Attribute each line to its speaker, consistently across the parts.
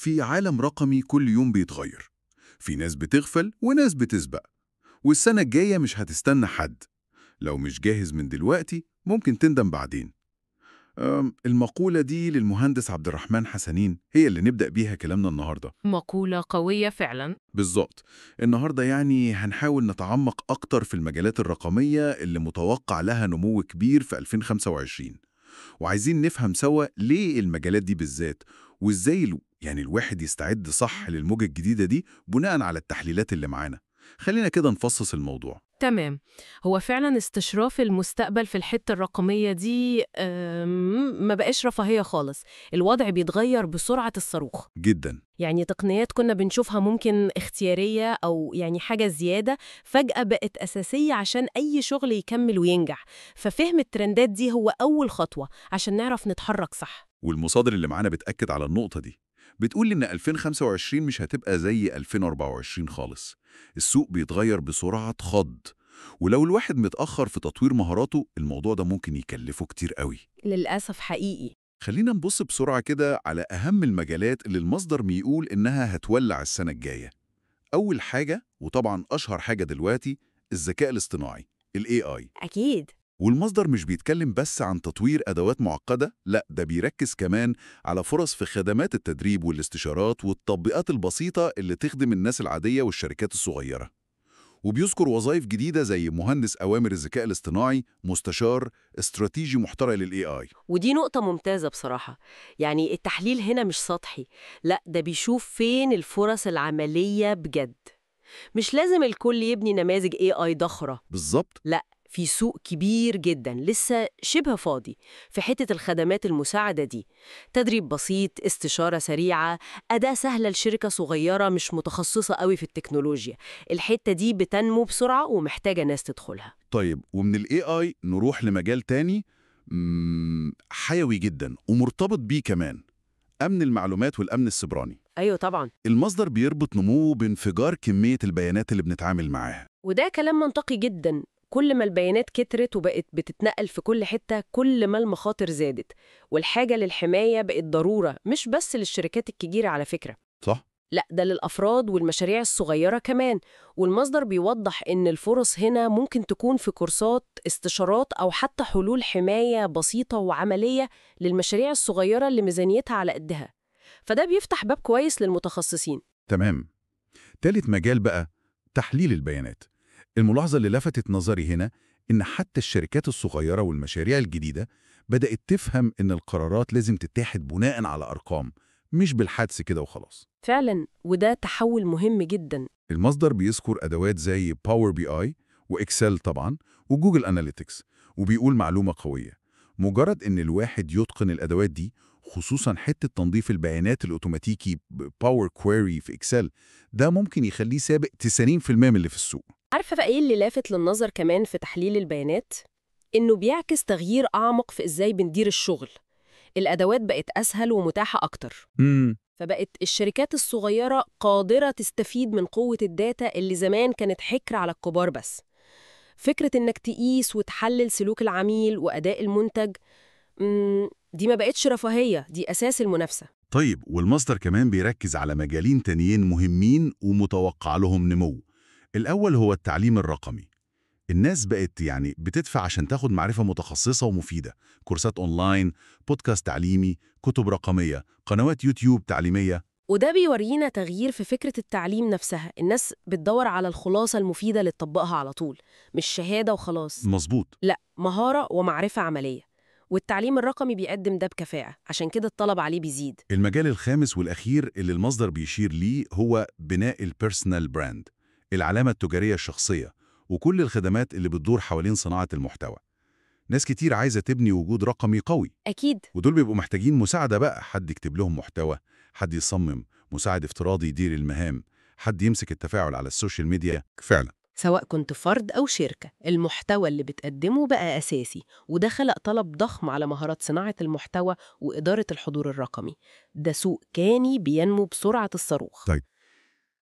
Speaker 1: في عالم رقمي كل يوم بيتغير، في ناس بتغفل وناس بتسبق، والسنة الجاية مش هتستنى حد. لو مش جاهز من دلوقتي ممكن تندم بعدين. المقولة دي للمهندس عبد الرحمن حسنين هي اللي نبدأ بيها كلامنا النهاردة.
Speaker 2: مقولة قوية فعلا.
Speaker 1: بالظبط. النهاردة يعني هنحاول نتعمق أكتر في المجالات الرقمية اللي متوقع لها نمو كبير في 2025، وعايزين نفهم سوا ليه المجالات دي بالذات، وإزاي يعني الواحد يستعد صح للموجة الجديدة دي بناء على التحليلات اللي معانا. خلينا كده نفصص الموضوع.
Speaker 2: تمام. هو فعلا استشراف المستقبل في الحتة الرقمية دي ما بقاش رفاهية خالص. الوضع بيتغير بسرعة الصاروخ.
Speaker 1: جدا.
Speaker 2: يعني تقنيات كنا بنشوفها ممكن اختيارية أو يعني حاجة زيادة، فجأة بقت أساسية عشان أي شغل يكمل وينجح. ففهم الترندات دي هو أول خطوة عشان نعرف نتحرك صح.
Speaker 1: والمصادر اللي معانا بتأكد على النقطة دي، بتقول إن 2025 مش هتبقى زي 2024 خالص. السوق بيتغير بسرعة خض، ولو الواحد متأخر في تطوير مهاراته الموضوع ده ممكن يكلفه كتير قوي.
Speaker 2: للأسف حقيقي.
Speaker 1: خلينا نبص بسرعة كده على أهم المجالات اللي المصدر بيقول إنها هتولع السنة الجاية. أول حاجة وطبعا أشهر حاجة دلوقتي الذكاء الاصطناعي، ال AI.
Speaker 2: أكيد.
Speaker 1: والمصدر مش بيتكلم بس عن تطوير أدوات معقدة، لا ده بيركز كمان على فرص في خدمات التدريب والاستشارات والتطبيقات البسيطة اللي تخدم الناس العادية والشركات الصغيرة. وبيذكر وظائف جديدة زي مهندس أوامر الذكاء الاصطناعي، مستشار استراتيجي محترف لل AI.
Speaker 3: ودي نقطة ممتازة بصراحة. يعني التحليل هنا مش سطحي، لا ده بيشوف فين الفرص العملية بجد. مش لازم الكل يبني نماذج AI ضخمة،
Speaker 1: بالظبط.
Speaker 3: لا في سوق كبير جدا لسه شبه فاضي في حتة الخدمات المساعدة دي. تدريب بسيط، استشارة سريعة، أداة سهلة لشركة صغيرة مش متخصصة قوي في التكنولوجيا. الحتة دي بتنمو بسرعة ومحتاجة ناس تدخلها.
Speaker 1: طيب ومن ال AI نروح لمجال تاني حيوي جدا ومرتبط بيه كمان، أمن المعلومات والأمن السيبراني.
Speaker 3: أيوة طبعا.
Speaker 1: المصدر بيربط نموه بانفجار كمية البيانات اللي بنتعامل معاها.
Speaker 3: وده كلام منطقي جدا. كل ما البيانات كترت وبقت بتتنقل في كل حتة، كل ما المخاطر زادت، والحاجة للحماية بقت ضرورة مش بس للشركات الكبيرة على فكرة،
Speaker 1: صح؟
Speaker 3: لا ده للأفراد والمشاريع الصغيرة كمان. والمصدر بيوضح إن الفرص هنا ممكن تكون في كورسات، استشارات، أو حتى حلول حماية بسيطة وعملية للمشاريع الصغيرة اللي ميزانيتها على قدها. فده بيفتح باب كويس للمتخصصين.
Speaker 1: تمام. تالت مجال بقى تحليل البيانات. الملاحظة اللي لفتت نظري هنا إن حتى الشركات الصغيرة والمشاريع الجديدة بدأت تفهم إن القرارات لازم تتاخد بناء على أرقام، مش بالحدس كده وخلاص.
Speaker 3: فعلا، وده تحول مهم جدا.
Speaker 1: المصدر بيذكر أدوات زي باور بي آي وإكسل طبعا وجوجل أناليتكس، وبيقول معلومة قوية: مجرد إن الواحد يتقن الأدوات دي، خصوصا حتة تنظيف البيانات الأوتوماتيكي باور كويري في إكسل، ده ممكن يخليه سابق 90% من اللي في السوق.
Speaker 3: عارفة بقى إيه اللي لافت للنظر كمان في تحليل البيانات؟ إنه بيعكس تغيير أعمق في إزاي بندير الشغل. الأدوات بقت أسهل ومتاحة أكتر، فبقت الشركات الصغيرة قادرة تستفيد من قوة الداتا اللي زمان كانت حكر على الكبار بس. فكرة إنك تقيس وتحلل سلوك العميل وأداء المنتج، دي ما بقتش رفاهية، دي أساس المنافسة.
Speaker 1: طيب والمصدر كمان بيركز على مجالين تانيين مهمين ومتوقع لهم نمو. الأول هو التعليم الرقمي. الناس بقت يعني بتدفع عشان تاخد معرفة متخصصة ومفيدة، كورسات أونلاين، بودكاست تعليمي، كتب رقمية، قنوات يوتيوب تعليمية.
Speaker 3: وده بيورينا تغيير في فكرة التعليم نفسها. الناس بتدور على الخلاصة المفيدة اللي تطبقها على طول، مش شهادة وخلاص.
Speaker 1: مظبوط.
Speaker 3: لا، مهارة ومعرفة عملية. والتعليم الرقمي بيقدم ده بكفاءة، عشان كده الطلب عليه بيزيد.
Speaker 1: المجال الخامس والأخير اللي المصدر بيشير ليه هو بناء البيرسونال براند، العلامة التجارية الشخصية، وكل الخدمات اللي بتدور حوالين صناعة المحتوى. ناس كتير عايزة تبني وجود رقمي قوي،
Speaker 3: أكيد.
Speaker 1: ودول بيبقوا محتاجين مساعدة بقى، حد يكتب لهم محتوى، حد يصمم، مساعد افتراضي يدير المهام، حد يمسك التفاعل على السوشيال ميديا. فعلا.
Speaker 3: سواء كنت فرد أو شركة، المحتوى اللي بتقدمه بقى أساسي، وده خلق طلب ضخم على مهارات صناعة المحتوى وإدارة الحضور الرقمي. ده سوق كاني بينمو بسرعة الصاروخ.
Speaker 1: طيب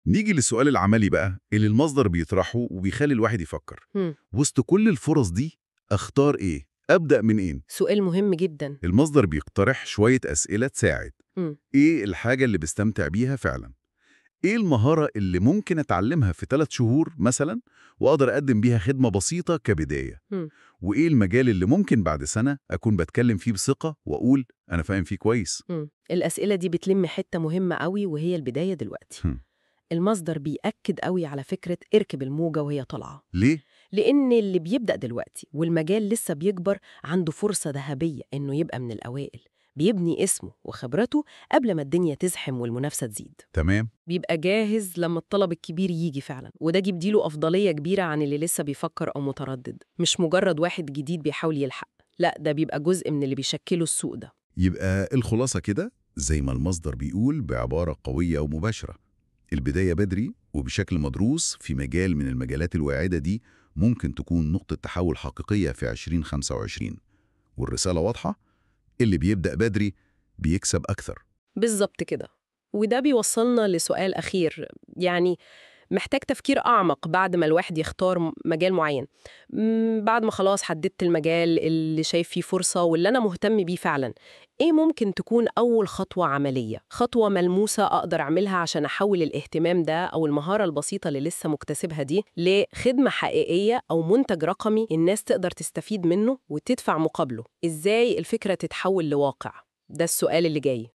Speaker 1: نيجي للسؤال العملي بقى اللي المصدر بيطرحه وبيخلي الواحد يفكر، وسط كل الفرص دي أختار إيه؟ أبدأ من إيه؟
Speaker 3: سؤال مهم جدا.
Speaker 1: المصدر بيقترح شوية أسئلة تساعد.
Speaker 3: مم.
Speaker 1: إيه الحاجة اللي بستمتع بيها فعلا؟ إيه المهارة اللي ممكن أتعلمها في 3 شهور مثلا وأقدر أقدم بيها خدمة بسيطة كبداية؟
Speaker 3: مم.
Speaker 1: وإيه المجال اللي ممكن بعد سنة أكون بتكلم فيه بثقة وأقول أنا فاهم فيه كويس؟
Speaker 3: الأسئلة دي بتلم حتة مهمة قوي وهي البداية دلوقتي.
Speaker 1: هم.
Speaker 3: المصدر بيأكد قوي على فكرة اركب الموجة وهي طالعة،
Speaker 1: ليه؟
Speaker 3: لأن اللي بيبدأ دلوقتي والمجال لسه بيكبر عنده فرصة ذهبية إنه يبقى من الأوائل، بيبني اسمه وخبرته قبل ما الدنيا تزحم والمنافسة تزيد.
Speaker 1: تمام.
Speaker 3: بيبقى جاهز لما الطلب الكبير يجي فعلا، وده بيديله أفضلية كبيرة عن اللي لسه بيفكر أو متردد. مش مجرد واحد جديد بيحاول يلحق، لا، ده بيبقى جزء من اللي بيشكله السوق ده.
Speaker 1: يبقى الخلاصة كده زي ما المصدر بيقول بعبارة قوية ومباشرة: البداية بدري وبشكل مدروس في مجال من المجالات الواعدة دي ممكن تكون نقطة تحول حقيقية في 2025. والرسالة واضحة: اللي بيبدأ بدري بيكسب أكثر.
Speaker 3: بالظبط كده. وده بيوصلنا لسؤال أخير، يعني محتاج تفكير أعمق بعد ما الواحد يختار مجال معين. بعد ما خلاص حددت المجال اللي شايف فيه فرصة واللي أنا مهتم بيه فعلا، إيه ممكن تكون أول خطوة عملية، خطوة ملموسة أقدر أعملها عشان أحول الاهتمام ده أو المهارة البسيطة اللي لسه مكتسبها دي لخدمة حقيقية أو منتج رقمي الناس تقدر تستفيد منه وتدفع مقابله؟ إزاي الفكرة تتحول لواقع؟ ده السؤال اللي جاي.